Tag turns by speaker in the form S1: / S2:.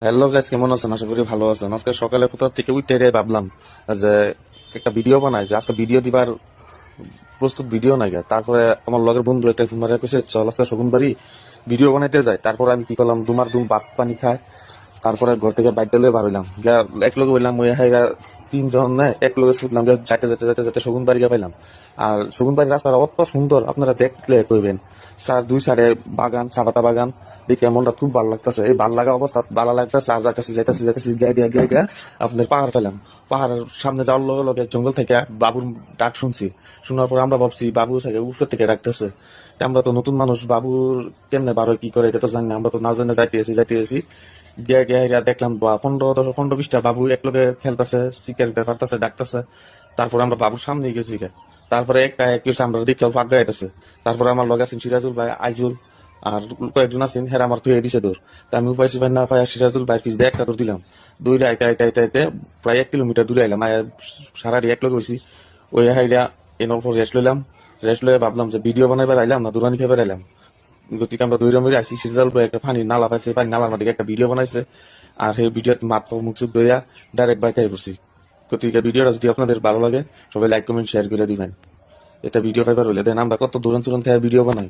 S1: Hello guys, কেমন আছেন? আশা করি ভালো আছেন। আজকে সকালে কোথা থেকে উঠে ভাবলাম যে একটা ভিডিও বানাই, যে আজকে ভিডিও দিবার প্রস্তুত ভিডিও নাই গা। তারপরে আমার লগের বন্ধু একটা ফোন মারা কইছে চল আজকে শগুন বাড়ি ভিডিও বানাইতে যাই। তারপরে আমি কি করলাম, দুমার দুম ভাত পানি খাই, তারপরে ঘর থেকে বাইক লয়ে বার হইলাম গিয়া। এক লগে হইলাম ওই হাইরা তিনজন এক লগে ছুটলাম গিয়া, যাইতে যেতে যেতে যেতে শগুন বাড়ি গিয়ে পাইলাম। আর শগুন বাড়ির রাস্তাটা অত সুন্দর, আপনারা দেখলে কইবেন। দুই সাইডে বাগান, চা পাতা বাগান, দেখে মনটা খুব ভালো লাগতেছে। এই ভালো লাগা অবস্থা ভালো লাগতেছে। আর যাইতেছি যাইতেছি যাইতেছি গিয়ে গিয়ে গিয়ে গিয়ে আপনার পাহাড় পেলাম। পাহাড়ের সামনে যাওয়ার লগে লগে জঙ্গল থেকে বাবুর ডাক শুনছি। শোনার পর আমরা ভাবছি বাবু থেকে উপর থেকে ডাকতেছে। তা আমরা তো নতুন মানুষ, বাবুর কেমনে বারো কি করে এটা তো জানি না। আমরা তো না জানে যাইতেছি গিয়া গিয়া গিয়া দেখলাম 15-20টা বাবু একলগে খেলতেছে, শিকার পারতেছে, ডাকতেছে। তারপরে আমরা বাবুর সামনে গেছি গা। তারপরে একটা এক আমরা দেখে ফাঁক গাইতেছে। তারপরে আমার লগে আছেন সিরাজুল ভাই, আইজুল, আর কয়েকজন আছেন। হ্যাঁ, আমার তুই দিছে দৌড়। তা আমি উপায় ভাই না পাই সিরাজুল ভাই পিস দিয়ে একটা দৌড় দিলাম। দৌড়ে আইতে আইতে আইতে আইতে প্রায় 1 কিলোমিটার দূরে আইলাম। সারাটি এক লগে হয়েছি। ওই হাইলা এর উপর রেস্ট লইলাম। রেস্ট লয়ে ভাবলাম যে ভিডিও বানাইবার আইলাম না দূরানি খেবার আইলাম। গতিকে আমরা দৌড়ে মরে আসি। সিরিজাল ভাই একটা পানি নালা পাইছে, পানি নালার মধ্যে একটা ভিডিও বানাইছে। আর সেই ভিডিও মাত্র মুখ চুপ ধরিয়া ডাইরেক্ট বাইকে বসি। গতিকে ভিডিওটা যদি আপনাদের ভালো লাগে, সবাই লাইক কমেন্ট শেয়ার করে দিবেন। এটা ভিডিও ফাইবার হইলে দেন আমরা কত দূরান দূরান থেকে ভিডিও বানাই।